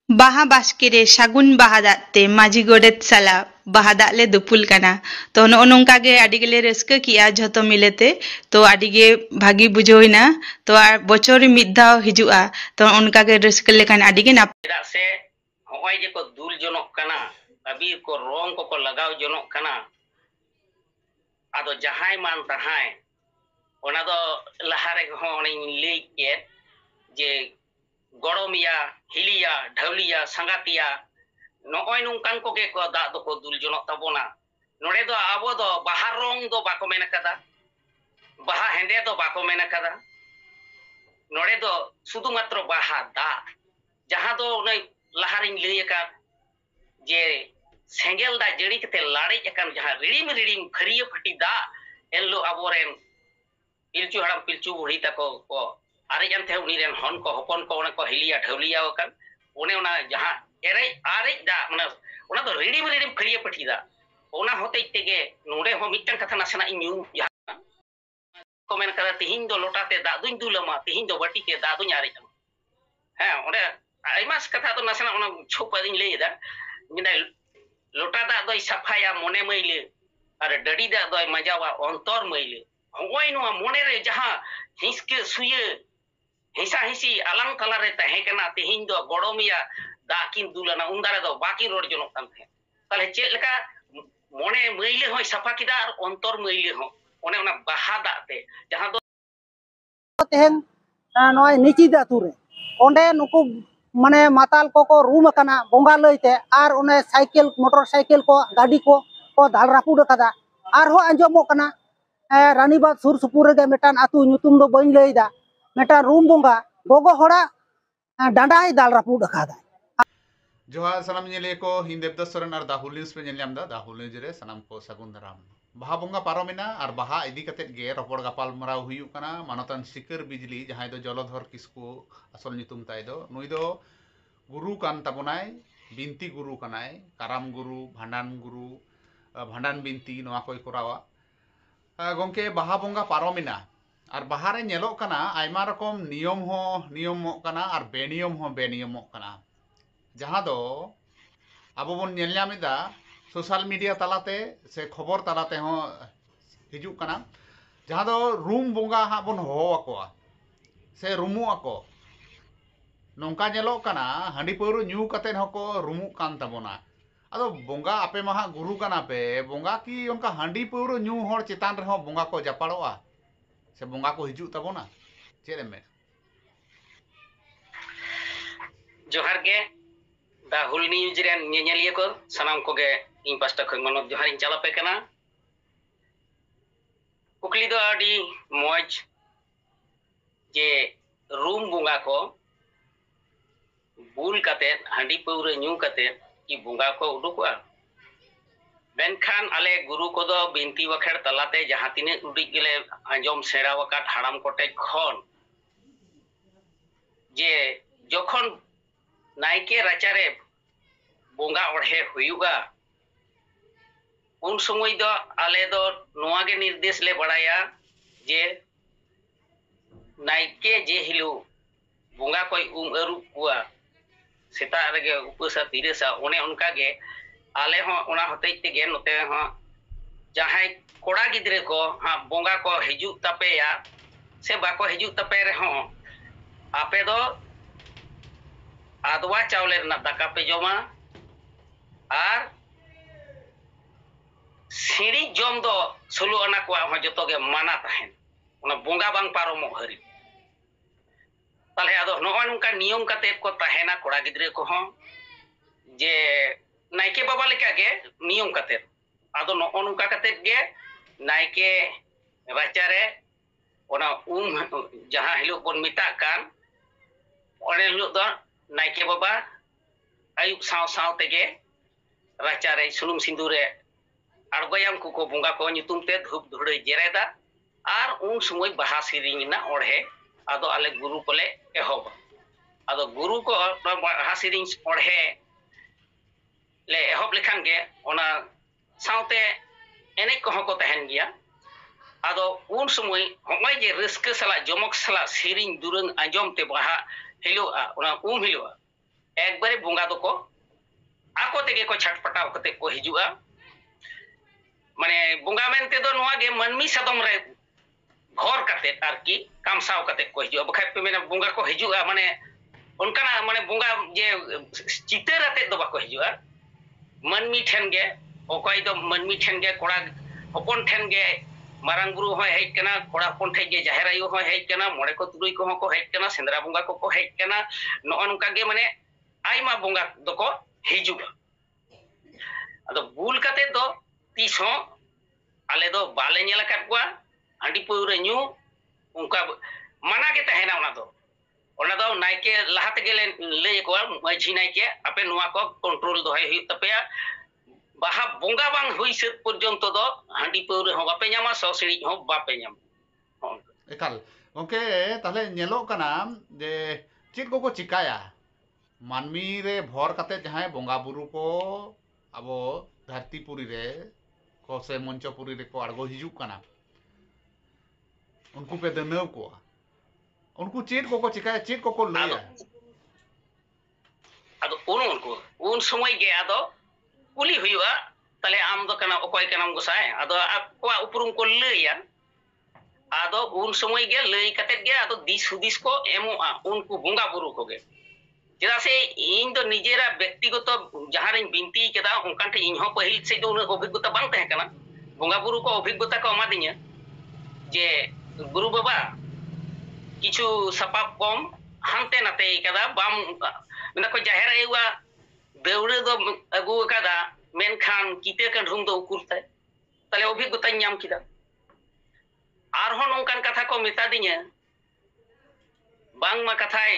ᱵᱟᱦᱟ ᱵᱟᱥᱠᱮ ᱨᱮ ᱥᱟᱹᱜᱩᱱ ᱵᱟᱦᱟ ᱫᱟᱜ ᱛᱮ ᱢᱟᱹᱡᱷᱤ ᱜᱚᱰᱮᱛ ᱥᱟᱞᱟᱜ ᱵᱟᱦᱟ ᱫᱟᱜ ᱞᱮ ᱫᱩᱯᱩᱞ ᱠᱟᱱᱟ। ᱛᱚ ᱱᱚᱜᱼᱚ ᱱᱚᱝᱠᱟ ᱜᱮ ᱟᱹᱰᱤ ᱜᱮᱞᱮ ᱨᱟᱹᱥᱠᱟᱹ ᱠᱮᱜᱼᱟ ᱡᱷᱚᱛᱚ ᱢᱤᱞᱮᱛᱮ। ᱛᱚ ᱟᱹᱰᱤ ᱜᱮ ᱵᱷᱟᱹᱜᱤ ᱵᱩᱡᱷᱟᱹᱣ ᱮᱱᱟ। ᱛᱚ ᱟᱨ ᱵᱚᱪᱷᱚᱨ ᱨᱮ ᱢᱤᱫ ᱫᱷᱟᱣ ᱦᱤᱡᱩᱜᱼᱟ। ᱛᱚ ᱚᱱᱠᱟ ᱜᱮ ᱨᱟᱹᱥᱠᱟᱹ ᱞᱮᱠᱷᱟᱱ ᱟᱹᱰᱤ ᱜᱮ ᱱᱟᱯᱟᱭ। ᱪᱮᱫᱟᱜ ᱥᱮ ᱦᱚᱸᱜᱼᱚᱭ ᱡᱮ ᱠᱚ ᱫᱩᱞ ᱡᱚᱱᱚᱜ ᱠᱟᱱᱟ, ᱟᱵᱤᱨ ᱠᱚ ᱨᱚᱝ ᱠᱚᱠᱚ ᱞᱟᱜᱟᱣ ᱡᱚᱱᱚᱜ ᱠᱟᱱᱟ, ᱟᱫᱚ ᱡᱟᱦᱟᱸᱭ ᱢᱟᱱ ᱛᱟᱦᱟᱸᱭ ᱚᱱᱟ ᱫᱚ ᱞᱟᱦᱟ ᱨᱮ ᱦᱚᱸ ᱚᱱᱮᱧ ᱞᱟᱹᱭ ᱠᱮᱫ ᱡᱮ ᱜᱚᱲᱚᱢᱮᱭᱟ, ᱦᱤᱞᱤᱭᱟ, ᱰᱷᱟᱹᱣᱞᱤᱭᱟ, ᱥᱟᱸᱜᱟᱛᱮᱭᱟ, ᱱᱚᱜᱼᱚᱭ ᱱᱚᱝᱠᱟᱱ ᱠᱚᱜᱮ ᱠᱚ ᱫᱟᱜ ᱫᱚᱠᱚ ᱫᱩᱞ ᱡᱚᱱᱚᱜ ᱛᱟᱵᱚᱱᱟ। ᱱᱚᱰᱮ ᱫᱚ ᱟᱵᱚ ᱫᱚ ᱵᱟᱦᱟ ᱨᱚᱝ ᱫᱚ ᱵᱟᱠᱚ ᱢᱮᱱ ᱟᱠᱟᱫᱟ, ᱵᱟᱦᱟ ᱦᱮᱸᱫᱮ ᱫᱚ ᱵᱟᱠᱚ ᱢᱮᱱ ᱟᱠᱟᱫᱟ। ᱱᱚᱰᱮ ᱫᱚ ᱥᱩᱫᱷᱩ ᱢᱟᱛᱨᱚ ᱵᱟᱦᱟ ᱫᱟᱜ, ᱡᱟᱦᱟᱸ ᱫᱚ ᱚᱱᱮ ᱞᱟᱦᱟᱨᱤᱧ ᱞᱟᱹᱭ ᱟᱠᱟᱫ ᱡᱮ ᱥᱮᱸᱜᱮᱞ ᱫᱟᱜ ᱡᱟᱹᱲᱤ ᱠᱟᱛᱮ ᱞᱟᱲᱮᱡ ᱟᱠᱟᱱ ᱡᱟᱦᱟᱸ ᱨᱤᱲᱤᱢ ᱨᱤᱲᱤᱢ ᱯᱷᱟᱹᱨᱤᱭᱟᱹ ᱯᱷᱟᱹᱴᱤ ᱫᱟᱜ ᱮᱱᱦᱤᱞᱳᱜ ᱟᱵᱚᱨᱮᱱ ᱯᱤᱞᱪᱩ ᱦᱟᱲᱟᱢ ᱯᱤᱞᱪᱩ ᱵᱩᱲᱦᱤ ᱛᱟᱠᱚ ᱠᱚ ᱟᱨᱮᱡ ᱟᱱ ᱛᱟᱦᱮᱸ ᱩᱱᱤ ᱨᱮᱱ ᱦᱚᱱ ᱠᱚ ᱦᱚᱯᱚᱱ ᱠᱚ ᱚᱱᱟ ᱠᱚ ᱦᱤᱞᱤᱭᱟ ᱰᱷᱟᱹᱣᱞᱤᱭᱟ ᱟᱠᱟᱱ, ᱚᱱᱮ ᱚᱱᱟ ᱡᱟᱦᱟᱸ ᱟᱨᱮᱡ ᱫᱟᱜ ᱢᱟᱱᱮ ᱚᱱᱟ ᱫᱚ ᱨᱤᱲᱤᱢ ᱨᱤᱲᱤᱢ ᱯᱷᱟᱹᱨᱤᱭᱟᱹ ᱯᱟᱹᱴᱤ ᱫᱟᱜ, ᱚᱱᱟ ᱦᱚᱛᱮᱡ ᱛᱮᱜᱮ ᱱᱚᱰᱮ ᱦᱚᱸ ᱢᱤᱫᱴᱟᱝ ᱠᱟᱛᱷᱟ ᱱᱟᱥᱮᱱᱟᱜ ᱤᱧ ᱧᱩᱢ ᱡᱟᱦᱟᱸ ᱠᱚ ᱢᱮᱱ ᱠᱟᱫᱟ ᱛᱤᱦᱤᱧ ᱫᱚ ᱞᱚᱴᱟᱛᱮ ᱫᱟᱜ ᱫᱩᱧ ᱫᱩᱞᱟᱢᱟ, ᱛᱤᱦᱤᱧ ᱫᱚ ᱵᱟᱹᱴᱤ ᱛᱮ ᱫᱟᱜ ᱫᱩᱧ ᱟᱨᱮᱡ ᱟᱢᱟ। ᱦᱮᱸ ᱚᱸᱰᱮ ᱟᱭᱢᱟ ᱠᱟᱛᱷᱟ ᱫᱚ ᱱᱟᱥᱮᱱᱟᱜ ᱚᱱᱟ ᱪᱷᱩᱯ ᱤᱧ ᱞᱟᱹᱭᱮᱫᱟ। ᱞᱚᱴᱟ ᱫᱟᱜ ᱫᱚᱭ ᱥᱟᱯᱷᱟᱭᱟ ᱢᱚᱱᱮ ᱢᱟᱹᱭᱞᱟᱹ, ᱟᱨ ᱰᱟᱹᱰᱤ ᱫᱟᱜ ᱫᱚᱭ ᱢᱟᱡᱟᱣᱟ ᱚᱱᱛᱚᱨ ᱢᱟᱹᱭᱞᱟᱹ। ᱦᱚᱸᱜᱼᱚᱭ ᱱᱚᱣᱟ ᱢᱚᱱᱮᱨᱮ ᱡᱟᱦᱟᱸ ᱦᱤᱸᱥᱠᱟᱹ ᱥᱩᱭᱟᱹ ᱦᱤᱥᱟ ᱦᱤᱥᱤ ᱟᱞᱟᱝ ᱛᱟᱞᱟᱨᱮ ᱛᱟᱦᱮᱸ ᱠᱟᱱᱟ, ᱛᱮᱦᱮᱧ ᱫᱚ ᱜᱚᱲᱚᱢᱮᱭᱟ ᱫᱟᱜ ᱠᱤᱱ ᱫᱩᱞᱟᱱᱟ, ᱩᱱ ᱫᱟᱨᱟ ᱫᱚ ᱵᱟᱠᱤᱱ ᱨᱚᱲ ᱡᱚᱱᱚᱜ ᱠᱟᱱ ᱛᱟᱦᱮᱸᱫ। ᱛᱟᱦᱞᱮ ᱪᱮᱫ ᱞᱮᱠᱟ ᱢᱚᱱᱮ ᱢᱟᱹᱭᱞᱟᱹ ᱦᱚᱸᱭ ᱥᱟᱯᱷᱟ ᱠᱮᱫᱟ ᱟᱨ ᱚᱱᱛᱚᱨ ᱢᱟᱹᱭᱞᱟᱹ ᱦᱚᱸ, ᱚᱱᱮ ᱚᱱᱟ ᱵᱟᱦᱟ ᱫᱟᱜ ᱛᱮ ᱡᱟᱦᱟᱸ ᱫᱚ ᱛᱮᱦᱮᱧ ᱱᱚᱜᱼᱚᱭ ᱱᱤᱪᱤᱫ ᱟᱛᱳ ᱨᱮ ᱚᱸᱰे ᱱᱩᱠᱩ ᱢᱟᱱᱮ ᱢᱟᱛᱟᱞ ᱠᱚᱠᱚ ᱨᱩᱢ ᱟᱠᱟᱱᱟ ᱵᱚᱸᱜᱟ ᱞᱟᱹᱭᱛᱮ, ᱟᱨ ᱚᱱᱮ ᱥᱟᱭᱠᱮᱞ ᱢᱚᱴᱚᱨ ᱥᱟᱭᱠᱮᱞ ᱠᱚ ᱜᱟᱹᱰᱤ ᱠᱚ ᱫᱟᱞ ᱨᱟᱹᱯᱩᱫ ᱟᱠᱟᱫᱟ। ᱟᱨᱦᱚᱸ ᱟᱸᱡᱚᱢᱚᱜ ᱠᱟᱱᱟ ᱨᱟᱱᱤᱵᱟᱸᱫ ᱥᱩᱨ ᱥᱩᱯᱩᱨ ᱨᱮᱜᱮ ᱢᱤᱫᱴᱟᱝ ᱟᱹᱛᱩ, ᱧᱩᱛᱩᱢ ᱫᱚ ᱵᱟᱹᱧ ᱞᱟᱹᱭᱫᱟ, ᱢᱤᱫᱴᱟᱝ ᱨᱩᱢ ᱵᱚᱸᱜᱟ ᱜᱚᱜᱚ ᱦᱚᱲᱟᱜ ᱰᱟᱸᱰᱟᱭ ᱫᱟᱞ ᱨᱟᱹᱯᱩᱫ ᱟᱠᱟᱫᱟ। जोहार सानामᱧᱮᱞᱤᱭᱟᱹ ᱠᱚ ᱤᱧ ᱫᱮᱵᱫᱟᱥ ᱥᱚᱨᱮᱱ ᱟᱨ ᱫᱟ ᱦᱩᱞ ᱱᱤᱭᱩᱡ ᱯᱮ ᱧᱮᱞ ᱧᱟᱢ ᱫᱟ। ᱫᱟ ᱦᱩᱞ ᱱᱤᱭᱩᱡ ᱨᱮ ᱥᱟᱱᱟᱢ ᱠᱚ ᱥᱟᱹᱜᱩᱱ ᱫᱟᱨᱟᱢ। ᱵᱟᱦᱟ ᱵᱚᱸᱜᱟ ᱯᱟᱨᱚᱢᱮᱱᱟ ᱟᱨ ᱵᱟᱦᱟ ᱤᱫᱤ ᱠᱟᱛᱮᱫ ᱜᱮ ᱨᱚᱯᱚᱲ ᱜᱟᱯᱟᱞᱢᱟᱨᱟᱣ ᱦᱩᱭᱩᱜ ᱠᱟᱱᱟ ᱢᱟᱱᱚᱛᱟᱱ ᱥᱤᱠᱟᱹᱨ ᱵᱤᱡᱽᱞᱤ ᱡᱟᱦᱟᱸᱭ ᱫᱚ ᱡᱚᱞᱚᱫᱷᱚᱨ ᱠᱤᱥᱠᱩ ᱟᱥᱚᱞ ᱧᱩᱛᱩᱢ ᱛᱟᱭ ᱫᱚ, ᱱᱩᱭ ᱫᱚ गुरु कान तबनाय, बिनती गुरु कनाय, काराम गुरु, भांडान बिनती नोआ कोई कोरावा। गंके बाहा बोंगा पारोमिना और बाहा रे नेलोग कना आयमा रकम नियमों कना और बेनियमों कना, जहाँ दो आबो बन नेल ᱧᱟᱢᱮᱫᱟ सोशल मीडिया तलाते से खबर तलाते हो हिजुग कना, जहाँ दो रूम बोंगा हाँ बन हो आकोआ से रूमु आको नौका नेलोग कना हांडी पौरु ᱧᱩ कतेन हको रूमु कान तबोना। आदो बोंगा आपे महा गुरु कना पे बोंगा की उनका हांडी पौरु ᱧᱩ हर चेतान रहो बोंगा को जापाड़ोआ से बोंगा को हिजुग तबोना चेद में। जोहार गे दा हुल न्यूज रेन ñeñeliya को सानाम को गे इन पास्टा खन मनोज जोहार इन चला पे कना। कुकली दो आडी मौज जे रूम बोंगा को बुल कते हांडी पौरे ᱧᱩ कते की बोंगा को उडुकवा। मेनखान आले गुरु को दो बिनती बखेड़ तलाते जहां तिने उडी गेले आंजम सेड़ा वकात हाड़ाम कोटे खन जे जखन नायके राचारे बोंगा ओढ़े हुयुगा उन समय दो आले दो नोआ गे निर्देश ले बड़ाया जे नायके जे हिलु बोंगा कोई अरुप कुआ सेता रेगे उपसा तिरसा ओने उनका गे आले हो ओना होते तेगे नोते हो जहां कोड़ा गिद्रे को हाँ बोंगा को हिजु तपेया से बाको हिजु तपे रे हो आपे दो आदवा चावले ना दाका पे जमा आर सीढ़ी जम दो सुलु अना को हो जतो गे माना तहेन ओना बोंगा बांग पारोमो हरि। ताले आदो नोय नुका नियम कते को तहेना कोड़ा गिद्रे को हो जे नायके बाबा लेका गे नियम कते आदो नो नुका कते गे नायके राचारे ओना जहां हिलो बन मिता कान ओने हिलो दो नायके बाबा आयुब साव साव तेगे राचारे सुनुम सिंदूरे आड़गोयाम को बोंगा को ᱧᱩᱛᱩᱢ ते धूप धुड़े जेरेदा आर उन समय बाहा सिरिंग ना ओढ़े आदो आले गुरु कोले एहोब आदो गुरु को बाहा सिरिंग ओढ़े ले एहोब लेखान गे ओना सावते एने को को तहन गया। आदो उन समय हमाय जे रस्क सला जमक सला सिरिंग दुरंग आंजम ते बाहा हिलोआ ओना हिलोआ ekbare bunga doko ako tege ko chatpataw kate ko hijua mane bunga mente do noa ge manmi sadom re ঘর কাতে আর কি কামসাও কাতে কই হিজুआ বখাই पे मेना बुंगा को हिजुआ माने उनकाना माने बुंगा जे चितर आते दो बाको हिजुआ मनमी ठेन गे ओकय दो मनमी ठेन गे कोड़ा हपन ठेन गे मारांग गुरु होय हेज कना कोड़ा हपन ठे गे जाहेर आयु होय हेज कना मोड़े को तुरुई को को हेज कना सेंद्रा बुंगा को हेज कना नो अनका गे माने आइमा बुंगा दको हिजुआ अदो बुल काते दो तीसो आले दो बाले नेला काट कोआ ᱟᱹᱰᱤ ᱯᱟᱹᱣᱨᱟᱹ ᱧᱩ ᱚᱱᱠᱟ ᱢᱟᱱᱟ ᱜᱮ ᱛᱟᱦᱮᱱᱟ ᱚᱱᱟ ᱫᱚ ᱱᱟᱭᱠᱮ ᱞᱟᱦᱟ ᱛᱮᱜᱮ ᱞᱟᱹᱭ ᱟᱠᱚᱣᱟ ᱢᱟᱹᱡᱷᱤ ᱱᱟᱭᱠᱮ ᱟᱯᱮ ᱱᱚᱣᱟ ᱠᱚ ᱠᱚᱱᱴᱨᱳᱞ ᱫᱚᱦᱚᱭ ᱦᱩᱭᱩᱜ ᱛᱟᱯᱮᱭᱟ ᱵᱟᱦᱟ ᱵᱚᱸᱜᱟ ᱵᱟᱝ ᱦᱩᱭ ᱥᱟᱹᱛ ᱯᱚᱨᱡᱚᱱᱛᱚ ᱫᱚ ᱦᱟᱺᱰᱤ ᱯᱟᱹᱣᱨᱟᱹ ᱦᱚᱸ ᱵᱟᱯᱮ ᱧᱟᱢᱟ ᱥᱚ ᱥᱤᱲᱤᱡ ᱦᱚᱸ ᱵᱟᱯᱮ ᱧᱟᱢᱟ ᱮᱠᱟᱞ ᱜᱚᱝᱠᱮ ᱛᱟᱦᱞᱮ ᱧᱮᱞᱚᱜ ᱠᱟᱱᱟ ᱡᱮ ᱪᱮᱫ ᱠᱚᱠᱚ ᱪᱤᱠᱟᱭᱟ ᱢᱟᱹᱱᱢᱤ ᱨᱮ ᱵᱷᱚᱨ ᱠᱟᱛᱮ ᱡᱟᱦᱟᱸᱭ ᱵᱚᱸᱜᱟ ᱵᱩᱨᱩ ᱠᱚ ᱟᱵᱚ ᱫᱷᱟᱹᱨᱛᱤᱯᱩᱨᱤ ᱨᱮ ᱠᱚ ᱥᱮ ᱢᱚᱧᱪᱚᱯᱩᱨᱤ ᱨᱮᱠᱚ ᱟᱬᱜᱚ ᱦᱤᱡᱩᱜ ᱠᱟᱱᱟ उनको पे दनाव को उनको चेत को चिकाया चेत को लया आदो उनको उन समय गे आदो कुली हुआ तले आम दो कना ओकय कनाम गोसाय आदो आको उपरुम को लया आदो उन समय गे लय कते गे आदो दिस हुदिस को एमोआ उनको बुंगा बुरु को गे चेदा से इन दो निजेरा व्यक्तिगत जहां रे बिनती केदा उनकान ठे इन हो पहिल से दो अभिज्ञता बांग तहे कना बुंगा बुरु को अभिज्ञता को एमा दिnya जे गुरु बाबा किछु सपाप कम हानते नाते कदा बाम मेना को जाहेर आयुआ देउरे दो अगु कदा मेनखान किते का ढुंग दो उकुरते तले अभिज्ञता ᱧᱟᱢ किदा आरहो नोंकान कथा को मेता दिnya बांग मा कथाय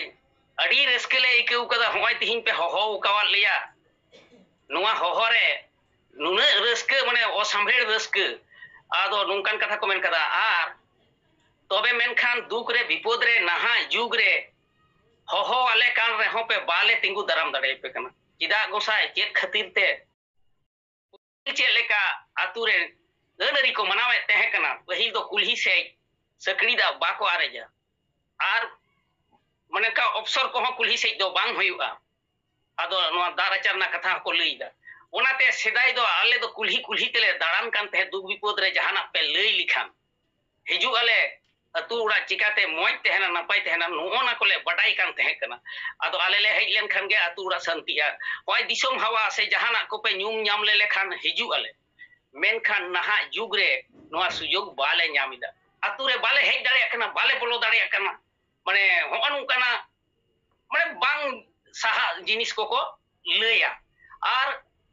अडी रेस्केले इकेउ कदा होय तिहिन पे होहो उकावाल लिया नुवा होहो रे नुना रेस्के माने असंभेड़ रेस्के आदो नोंकान कथा को मेन कदा आर तबे मेनखान दुख रे विपद रे नहा जुग रे होहो आले कान रे हो पे बाले तिंगु दराम दड़े पे कना चिदा गोसाय चेत खातिर ते चे लेका आतु रे गनरी को मनावे तहे कना पहिल दो कुल्ही से सकड़ी दा बाको आरेजा आर माने का अवसर को कुल्ही से दो बांग होयुआ आदो नवा दाराचरना कथा को लईदा ओनाते सेदाय दो आले दो कुल्ही कुल्ही तेले दाड़ान कान ते दुख विपद रे जहाना पे लई लिखान हिजु आले अतु उड़ा चिकाते मोय तेहना नपाय तेहना नोना कोले बडाई कान तहे कना आदो आले ले हेज लेन खान गे अतु उड़ा शांतिया होय दिसोम हवा से जहाना को पे न्यूम ᱧᱟᱢ ले लेखान हिजु आले मेनखान नहा जुग रे नोआ सुयोग बाले ᱧᱟᱢᱤदा अतु रे बाले हेज दाड़े कना बाले बोलो दाड़े कना माने होअनु कना माने बांग साहा जिनिस को लया आर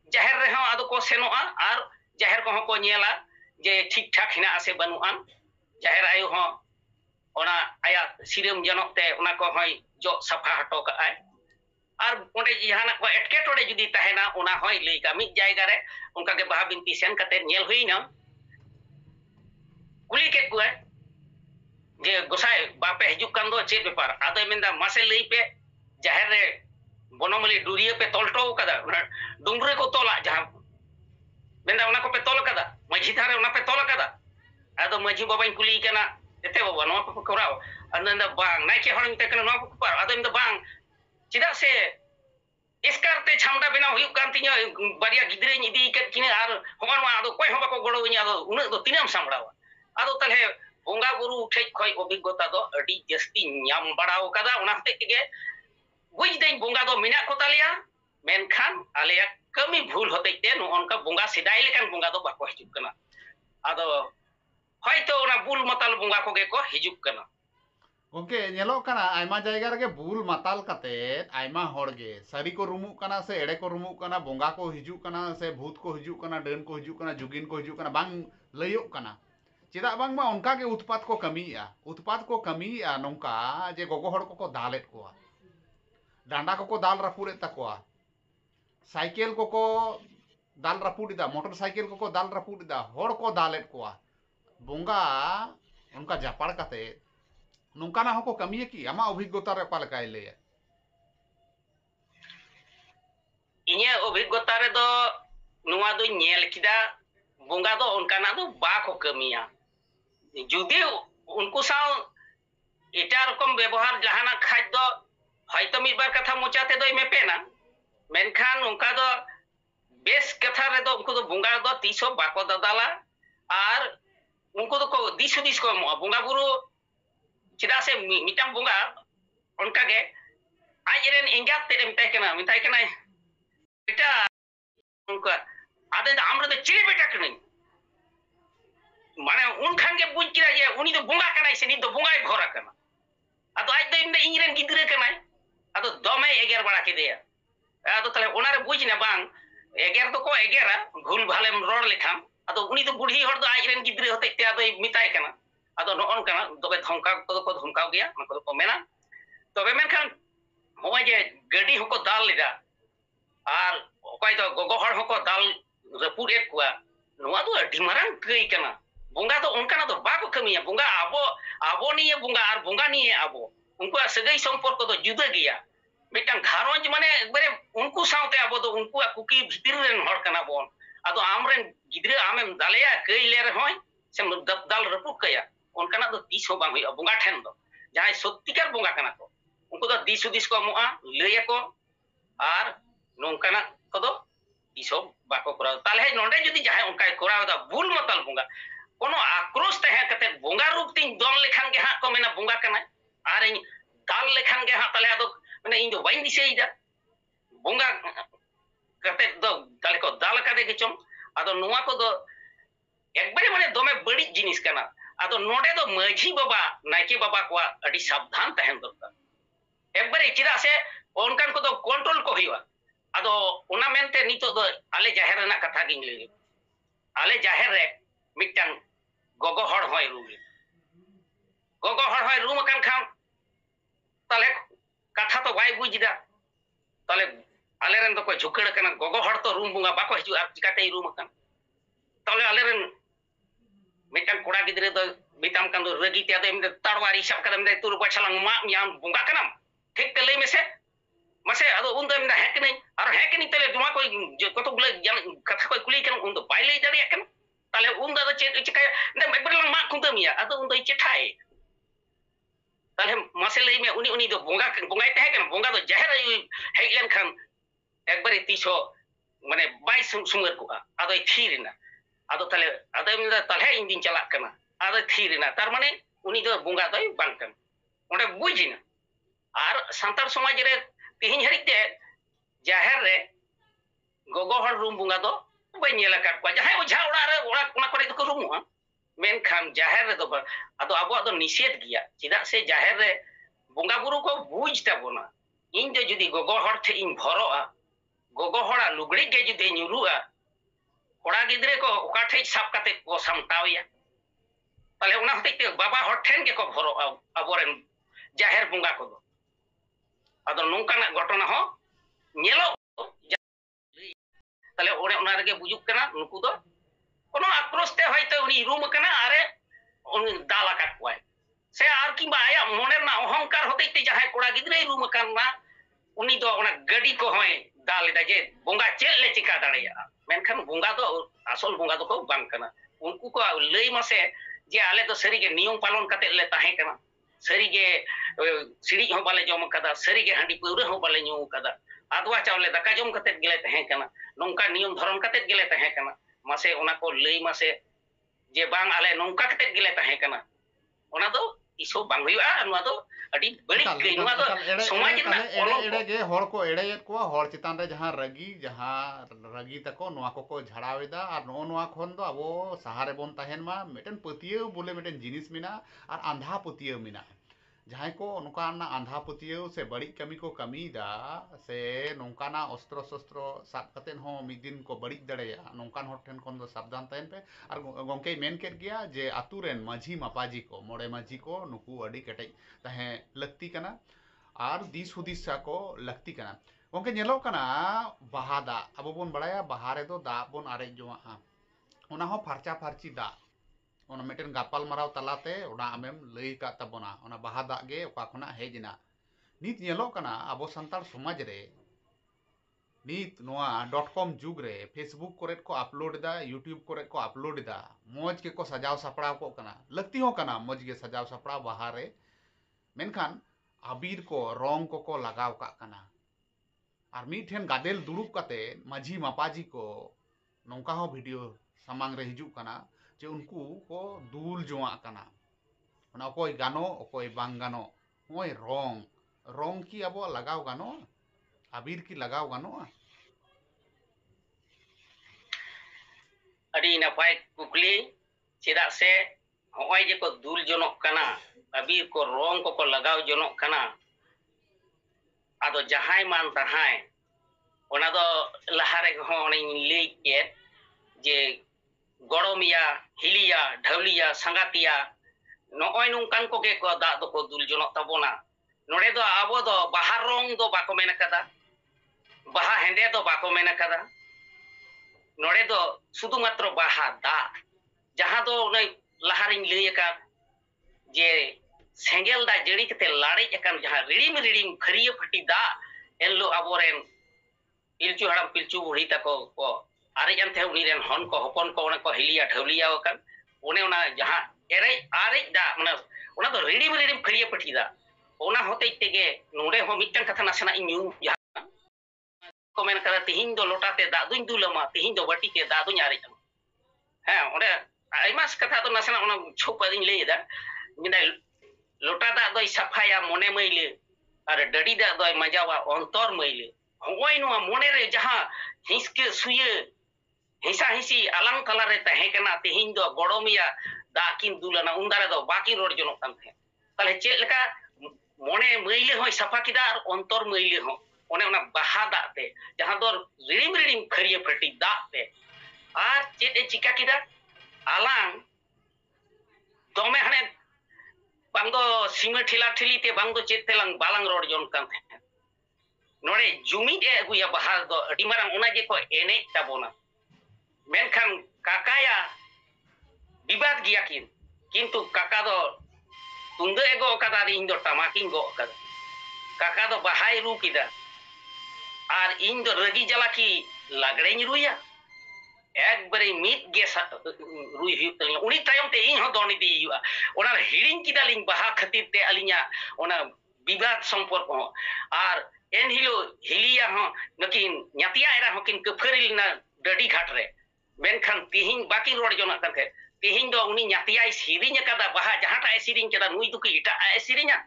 जाहेर रे हो आदो को सेनोआ आर जाहेर को को नेला जे ठीक ठाक हिना आसे बनुआन जाहेर आयु हो ओना आया सिरम जनकते ओना को होय जो सफा हटो का आय आर ओंडे जहाना को एटकेटोड़े जुदी तहेना ओना होय लई का मिद जायगा रे उनका के बाहा बिनती सेन कते नेल हुईना कुली के को जे गोसाय बापे हिजुक कान दो चे पेपर आदो मेंदा मासे लई पे जाहेर रे बनमली डुरिया पे तोलटो कदा डुंगरे को तोला जहां मेंदा ओना को पे तोल कदा मझी थारे ओना पे तोल कदा आदो मझी बाबा कुली केना एते बाबा नवा पे कराव अंदर बांग नाइके हण मिते कना नवा पे पार आदो मेंदा बांग चिदा से इसकारते छामडा बिना हुयु कान तिया बारिया गिदरे इदी के किने आर होमान मा आदो कोय होबा को गड़ोविनी आदो उना दो तिनाम सामड़ावा आदो तले बोंगा गुरु ठेक खय अभिज्ञता दो अडी जस्ती ᱧᱟᱢ बाड़ाव कदा उना हते के बुझ देई बोंगा दो मिना को तालिया मेनखान आलेया कमी भूल होते ते नो उनका बोंगा सिदाय लेकान बोंगा दो बाको हिजुक कना आदो हयतो ओना बुल माताल बोंगा को गे को हिजुक कना ओके नेलो कना आयमा जायगा रे बुल माताल कते आयमा होड़गे सारी को रुमुक कना से एड़े को रुमुक कना बोंगा को हिजुक कना से भूत को हिजुक कना डन को हिजुक कना जुगिन को हिजुक कना बांग लयोक कना चिदा बांग मा उनका के उत्पात को कमीया नोंका जे गोगो हड़ को दालेत को डांडा को दाल रापुड़े तकोआ साइकिल को दाल रापुड़ा मोटरसाइकिल को दाल रापुड़ा हड़ को दालेत को बोंगा उनका जापाड़ कते नोंकाना हो को कमिए की आमा अभिज्ञता रे पाल काय ले इने अभिज्ञता रे दो नुवा दो नेल किदा बोंगा दो उनकाना दो बा को कमिया जुदी उनको साव एटा रकम व्यवहार जहाना खाज दो হয়তো মিটবার কথা মোচাতে দই মেপেনা মেনখান উনকা দো বেশ কথা রে দো উনকু দো বুঙ্গা দো তিসো বাকো দাদালা আর उनको तो दिस हुदिस को बोंगा बुरु चिदा से मिटाम बोंगा उनका के आजरेन एंगात ते मिताय कना बेटा उनका आदे आमरे तो चिली बेटा कने माने उन खान के बुझ किरा जे उनी तो बोंगा कनाय से नि तो बोंगाय भरा कना आदो आज तो इमने इंजरेन गिदरे कनाय आदो दमे एगेर बड़ा केदेया आदो तले ओनारे बुझ ना बांग एगेर तो को एगेरा भूल भालेम रोड लेखाम आदो उनी तो बुढ़ी हर दो आजरेन गिदरे होते ते आदो मिताय कना आदो नोन कना तबे धमका को धमकाव गया नको को मेना तबे मेनखान होय जे गडी हको दाल लेदा आर ओकय दो गोगो हर हको दाल रपुर एक कुआ नोआ दो अडी मारां कई कना बोंगा तो उनका तो बाको कमिया बोंगा आबो निये बोंगा आर बोंगा निये आबो उनको सगई संपर्क तो जुदा गया मिटांग घारोंज माने एकबारे उनको साउते आबो तो उनको कुकी भितर रेन हर कना बोन आदो आमरेन गिद्रे आमेम दालेया कई लेर होय से दाल रपुक कया उनका तो तीस हो बांग हुई बोंगा ठेन दो जहां सत्तिकार बोंगा कना को उनको तो दिस हुदिस को मोआ लैया को आर नोंकाना को दो तीस हो बाको करा ताले नोंडे जदी जहां उनका करा दा भूल मतल बोंगा कोनो आक्रोश तहे कते बोंगा रूप तिन दोन लेखान के हां को मेना बोंगा कना आर दाल लेखान के हां ताले आदो माने इन दो वाइन दिसेइदा बोंगा कते दो ताले को दाल का दे चम आदो नुवा को दो एकबारे माने दोमे बड़ी जिनिस कना आदो नोडे दो माझी बाबा नाइके बाबा को अडी सावधान तहन दरकार एकबारे चिरा से उनकान को दो कंट्रोल को हिवा आदो ओना मेनते नितो दो आले जाहेर ना कथा गिन ले आले जाहेर रे मिटांग गोगो हर होय रूम कान खाम ताले कथा तो बाय बुझदा ताले आले रेन तो को झुकड़ कना गोगो हर तो रूम बुंगा बाको हिजु आप चिकाते रूम कान ताले आले रेन मिटांग कोड़ा गिदरे दो बिताम कान दो रगी ते दे ताड़वारी सब कदम दे तुर बछलंग मा याम बुंगा कनम ठीक ते ले मेसे मसे अदो उन दो मिना हैक नहीं और हैक नहीं तले दुमा कोई कतो गुले कथा कोई कुली कन उन दो बाय ले दड़िया कन ताले उन दो चिका ने एकबारे मा खुंदमिया अदो उन दो चिठाए ताले मसे ले में उनी दो बोंगा तहे कन बोंगा दो जहर हेक लेन खान एकबारे तीसो माने बाय सुमर को अदो थीरिना आदो ताले इन दिन चला कना आदो थीरिना तार माने उनी दो बोंगा दो बांग कन ओंडे बुझिना आर संतार समाज रे तिहिन हरिते जाहेर रे गोगो हर रूम बोंगा दो बाय नेला का को जहां ओझा ओड़ा रे ओड़ा कोना करे तो रूम मेन खान जाहेर रे दो आदो आबो आदो निषेध गया चिदा से जाहेर रे बोंगा बुरु को बुझता बोना इन दे जदी गोगो हर थे इन भरोआ गोगो हड़ा लुगड़ी के जदी नुरुआ कोड़ा गिद्रे को ओका ठे साप काते को सामतावया ताले उना हते बाबा हर ठेन के को भरोआ अबोरेन जाहेर बोंगा को दो आदो नोंकाना घटना हो नेलो ताले ओने ओना रे बुजुक कना नुकु दो कोनो आक्रोश ते होयतो उनी रूम कना आरे उनी दाला का कोय से आर कि आया मोने ना अहंकार होते ते जहां कोड़ा गिद्रे रूम कना उनी दो ओना गडी को होय दाल दा जे बोंगा चेल ले चिका दाड़िया मेनखान बोंगा दो असल बोंगा दो को बांग कना उनको को लई मसे जे आले तो सरी के नियम पालन कते ले ताहे कना सरी के सिड़ी हो बाले जम कदा सरी के हांडी पुरे हो बाले न्यू कदा आदवा चावले दाका जम कते गेले तहे कना नोंका नियम धरम कते गेले तहे कना मासे ओना को लई मासे जे बांग आले नोंका कते गेले तहे कना ओना दो इसो बांग हुआ नुआ दो अडी बड़ी गई नुआ दो समाज ना एड़े गे हर को एड़े को हर चितान रे जहां रगी तको नुआ को झाड़ावेदा और नो नुआ खन दो अबो सहारे बोन तहेन मा मेटन पतियो बोले मेटन जिनिस मिना और आंधा पतियो मिना जहां को नोकाना आंधा पतियो से बड़ी कमी को कमीदा से नोकाना अस्त्र शस्त्र साब कतेन हो मिद दिन को बड़ी दड़ेया नोकान हर ठेन कोन दो सावधान तहेन पे और गोंके मेन केट गया जे आतु रेन माझी मापाजी को मोड़े माझी को नुकु अडी कटे तहे लगती कना और दिस हुदिस को लगती कना गोंके नेलो कना बाहा दा अब बोन बड़ाया बाहा रे दो दा बोन आरे जोआ ओना हो फारचा फारची दा ओना मेटन गापाल माराव तलाते ओना आमेम लई का तबोना ओना बाहा दा गे ओका खना हेजना नित नेलो कना अबो संतार समाज रे नित नोआ .com जुग रे फेसबुक कोरेट को अपलोड दा यूट्यूब कोरेट को अपलोड दा मौज के को सजाव सपड़ाव को कना लगती हो कना मौज के सजाव सपड़ाव बाहा रे मेनखान abir ko rong ko lagaw kak kana ar miten gadel durup kate maji mapaji ko nongka ho video samang re hijuk kana je unku ko dul joa kana ona okoi gano okoi bang gano oi rong ki abo lagaw gano abir ki lagaw gano adi napai kukli cedak se hoi je ko dul jonok kana abir ko rong ko lagaw jonok kana ado jahai man tahai ona do lahare ho oni lei ket je goromia hilia dhaulia sangatia nooi nungkan ko ge ko da do ko dul jonok tabona nore do abo do bahar rong do bako mena kada baha hende do bako mena kada nore do sudu matro baha da jaha do noi laharing lei ka je sengel da jeri kete lari akan jaha ridim khariya phati da ello aboren pilchu haram pilchu buri tako ko are jante uni ren hon ko hopon ko ona ko hilia dhaulia kan one ona jaha are da mana ona do ridim khariya phati da ona hote tege node ho mittan katha nasana inyu ko men kala tihin do lotate da duñ dulama tihin do bati ke da duñ are jam ha ona aimas katha to nasana ona chopa din lei da minai lota da doi safaya mone maile ar dadi da doi majawa ontor maile hoi no mone re jaha hiske suye hisa hisi alang kala re tahe kana tihin do goromia da kin dulana undara do baki ror jonok kan the tale chet leka mone maile hoi safa kida ar ontor maile ho one ona baha da te jaha do ridim khariye phati da te ar chet e chika kida alang dome hane bangdo sima thila thili te bangdo chet telang balang ror jon kan nore jumi e guya bahar do adi marang ona je ko ene tabona menkhan kakaya bibad giya kintu kaka do tunda ego kada indo tamakin go kada kaka do bahai ru kida ar indo ragi jalaki lagreñ ruya ekbare mit ge rui hiu tali uni tayom te in ho doni di yu ona hiling kidaling baha khatir te alinya ona bibad sampor ko ar en hilo hilia ho nakin nyatia era hokin keferil na dadi ghat re menkhan tihin baki rod jona kan the tihin do uni nyatia sirinya kada baha jahata siring kada nui tu ki ita sirinya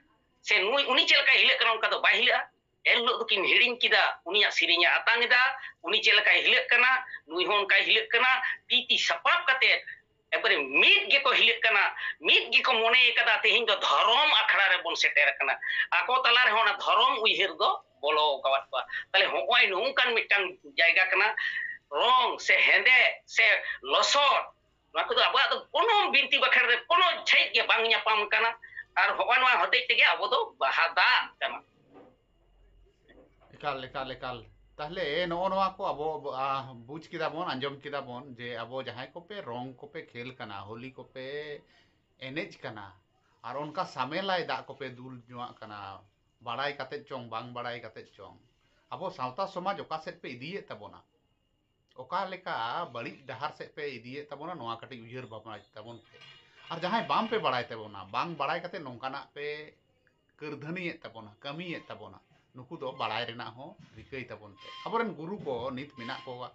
se nui uni chelka hile karon kada bahila ello dukin hiring kida unia sirinya atangida uni chelka hile kana nui hon kai hile kana titi sapap kate ebare mit ge ko hile kana mit ge ko mone kada tihin do dharom akhara re bon seter kana ako talar hona dharom uihir do bolo kawat pa tale hoy nungkan mitang jaiga kana rong se hende se losot mako do aba do kono binti bakhar re kono chai ge bang nyapam kana ar hoy no hote tege abo do bahada kana ekal tahle no noa ko abo buj kida bon anjom kida bon je abo jahai ko pe rong ko pe khel kana holi ko pe enej kana ar onka samelai da ko pe dul joa kana barai kate chong bang barai kate chong abo sauta somaj oka set pe idiye tabona oka leka bali dahar set pe idiye tabona noa kate uyer babna tabon pe ar jahai bam pe barai tabona bang barai kate nongkana pe kerdhani tabona kami tabona nuku do balai rena ho rikai tabon te aboren guru ko nit mina ko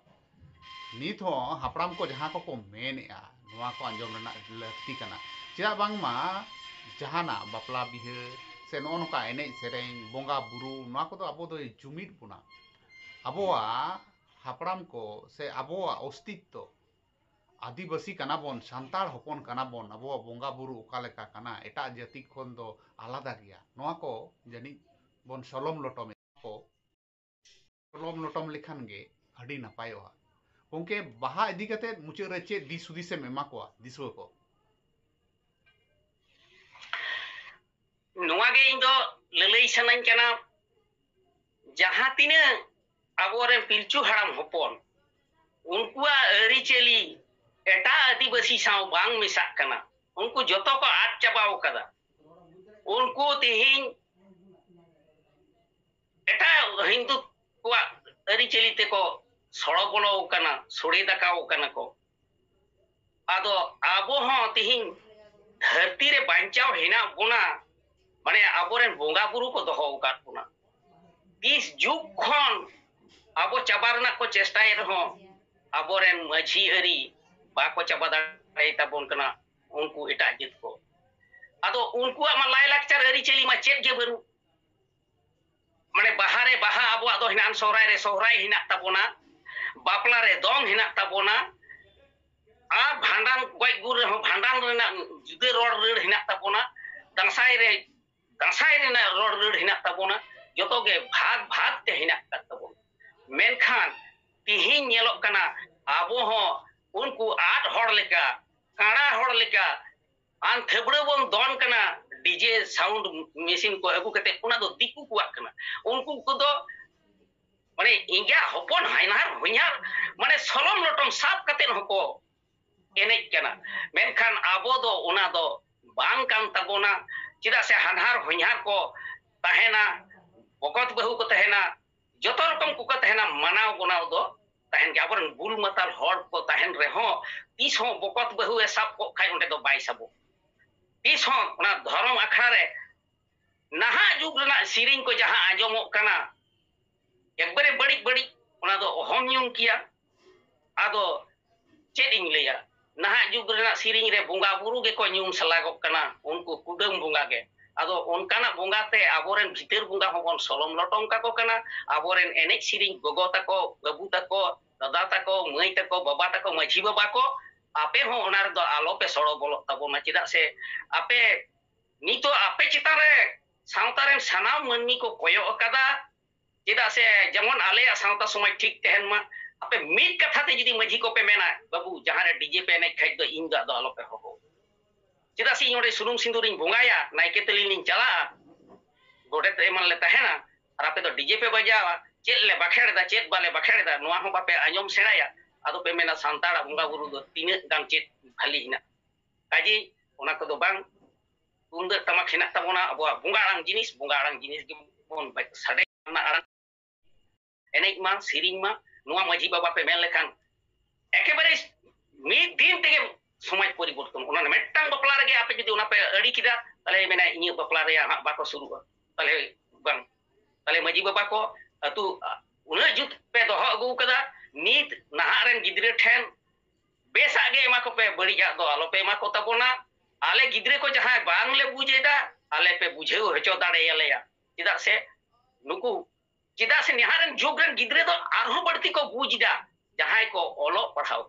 nit ho hapram ko jaha ko menea noa ko anjom rena lakti kana cia bang ma jahana bapla bihe se no ka ene sereng bonga buru noa ko do abo do jumit puna aboa hapram ko se aboa ostitto Adivasi kana bon santar hopon kana bon abo bonga buru okaleka kana eta jati khon do alada gya noa ko jani bon solom lotom ko solom lotom lekhan ge adi napayoa gongke baha idi kate muche re che dis hudis em ema ko diswo ko noa ge indo lelei sanan kana jaha tina aboren pilchu haram hopon unkua aricheli eta adibasi saw bang misak kana unku joto ko at chabao kada unku tihin eta hindu ko aricheli te ko sorobolo kana sori dakao kana ko ado abo ho tihin dharti re banchao hina buna माने आबोरेन बोंगा बुरु को दोहो उकात पुना तीस जुग खन आबो चाबा रना को चेष्टाय रहो आबोरेन माझी अरी बाको चाबा दाड़े ताबोन कना उनको एटा जित को आदो उनको मा लाय लाक्चर अरी चली मा चेक जे बरु माने बाहारे बाहा आबो आदो हिनान सोहराय हिना ताबोना बापला रे दोंग हिना ताबोना आ भांडान गय गुर रे भांडान रेना जुदे रोड रेड हिना ताबोना दंसाय रे रोड रेड हिना ताबोना जोतो गे भाग भाग ते हिना ताबोना मेनखान तिहिन नेलोक कना आबो हो उनको आठ हड़ लेका काड़ा हड़ लेका आन थेबड़े बोन दोन कना डीजे साउंड मशीन को अगु कते उना दो दिकु कुआ कना उनको को दो माने इंगा हपन हाइनार हुइयार माने सलम लटम साफ कते हको एने कना मेनखान आबो दो उना दो बांग कान ताबोना चिदा से हानहार हुइयार को तहेना बकत बहु को तहेना जतो रकम को तहेना मनाव गुनाव दो तहन के आबरन बुल मताल हड़ को तहन रे हो तीस हो बकत बहु ए सब को खाइ उंडे दो बाई सबो तीस हो ना धर्म अखड़ा रे नहा जुग रना सिरिंग को जहां आजमो कना एकबारे बड़ी बड़ी उना दो अहम यूं किया आदो चेद इन लेया नहा जुग रना सिरिंग रे बुंगा बुरु के को यूं सलागो कना उनको कुडम बुंगा के आदो उनकाना बुंगा ते आबोरेन भीतर बुंगा होबन सलम लटम का को कना आबोरेन एनेक सिरिंग गोगो ताको बाबू ताको दादा ताको मई ताको बाबा ताको माझी बाबा को आपे हो ओनार दो आलो पे सड़ो बोलो ताबोना चिदा से आपे नितो आपे चिता रे सावतारेन सानाम मन्नी को कोयो अकादा चिदा से जेमन आले सावता समय ठीक तहन मा आपे मिट कथा ते जदी माझी को पे मेना बाबू जहां रे डीजे पे ने खाइ दो इन दो आलो पे हो चिदा से इनोडे सुनुम सिंदूरिन बुंगाया नाइके तलिनिन चला गोडे ते मन ले तहेना और आपे तो डीजे पे बजावा चेद ले बखेड़दा चेद बाले बखेड़दा नोआ हो बापे आंजम सेणाया आदो पे मेना सांताड़ा बुंगा बुरु दो तीन गान चेद भाली हिना काजी ओना को दो बांग तुंदर तमाक हिना ताबोना अबो बुंगाड़ांग जिनिस के बोन साडे ना आरांग एनेक मा सिरिंग मा नोआ माझी बाबा पे मेन लेखान एकेबारे मिद दिन तेगे समाज परिवर्तन ओना मेट्टांग बपला रे आपे जदी ओना पे अड़ी किदा तले मेना इनी बपला रे हा बाको शुरू तले बांग तले माझी बाबा को अतु उना जुत पे दोहो अगु कदा नीत नहारेन गिद्रे ठेन बेसा गे मा को पे बड़िया दो आलो पे मा को ताबोना आले गिद्रे को जहां बांग ले बुझेदा आले पे बुझेउ हचो दाड़े यालेया चिदा से नुकु चिदा से निहारेन जुगरेन गिद्रे दो आरहो बड़ती को बुझदा जहां को ओलो पढ़ाओ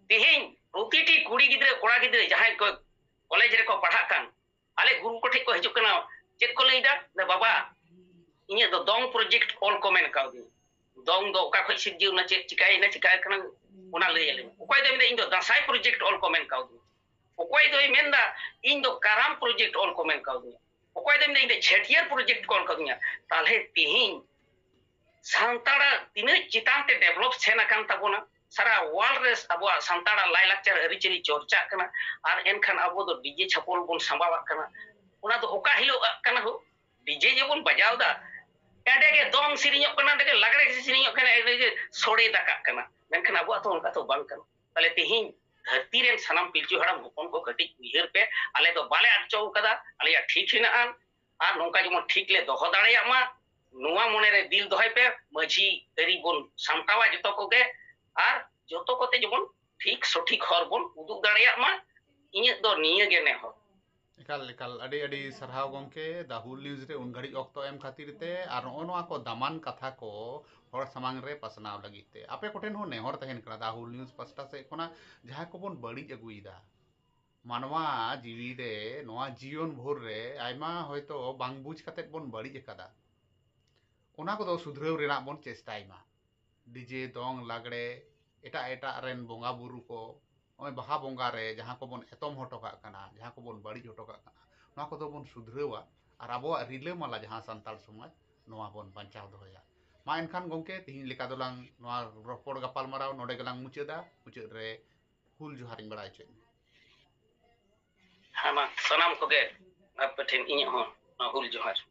तिहिन प्रतिटी कुड़ी गिद्रे कोड़ा गिद्रे जहां को कॉलेज रे को पढ़ा कान आले गुरु को ठीक को हिजु कना चेक को लेदा ने बाबा इने दो दोंग प्रोजेक्ट ऑल कमेंट काउदी दोंग दो का खै सिजिउ ना चेक चिकाय कना ओना लेले ओकय दे इन दो दसाई प्रोजेक्ट ऑल कमेंट काउदी ओकय दो मेंदा इन दो काराम प्रोजेक्ट ऑल कमेंट काउदी ओकय दे इन छेटियर प्रोजेक्ट कॉल काउदिया ताले तिहिन सांताड़ा तिने चितान ते डेवलप सेना कान ताबोना सारा वर्ल्ड रे अबो सांताड़ा लाई लाक्चर अरिचरी चर्चा कना आर एनखान अबो दो डीजे छपल बोन संभावा कना ओना दो ओका हिलो कना हो डीजे जे बोन बजावदा एडे के दोंग सिरिño कना डे लगड़े के सिरिño कना एडे सोड़े दाका कना मेनखान अबो तो उनका तो बांग कना तले तिहिन धरती रे सनाम पिलचु हड़ाम होपन को कटी उयहर पे आले दो बाले अटचौ कदा आले ठीक हिना आन आर नोंका जेमन ठीक ले दोहो दाड़ेया मा नुआ मोने रे दिल दोहाय पे माझी तरी बोन सामटावा जतो को गे आर जतो कोते जेमन ठीक सठिक हर बोन उदुग दाड़ेया मा इने दो निये गे ने हो एकाल अड़ी अड़ी सरहाव गंके दाहुल न्यूज रे उन घड़ी ऑक्तो एम खातिर ते आर नोआ को दामान कथा को हर समांग रे पसनाव लगिते आपे कोठेन हो नेहर तहेन कना दाहुल न्यूज पास्टा से कोना जहां को बोन बड़ी अगुइदा मानवा जीवी रे नोआ जीवन भोर रे आयमा होयतो बांग बुझ कते बोन बड़ी एकदा ओना को दो सुधरेव रेना बोन चेष्टाइमा डीजे दोंग लागड़े एटा एटा रेन बोंगा बुरु को ओय बहा बोंगा रे जहां को बोन एतम हटो का कना जहां को बोन बड़ी हटो का कना नोआ को दो बोन सुधरेवा आर आबो रिले माला जहां संताल समाज नोआ बोन बंचाव दोया मा एनखान गंके तिहिन लेका दोलांग नोआ रपड़ गपाल माराव नोडे गलांग मुचेद रे हुल जोहारिंग बड़ाय चे हामा सनाम को गे आपे ठेन इᱧ हो हुल जोहार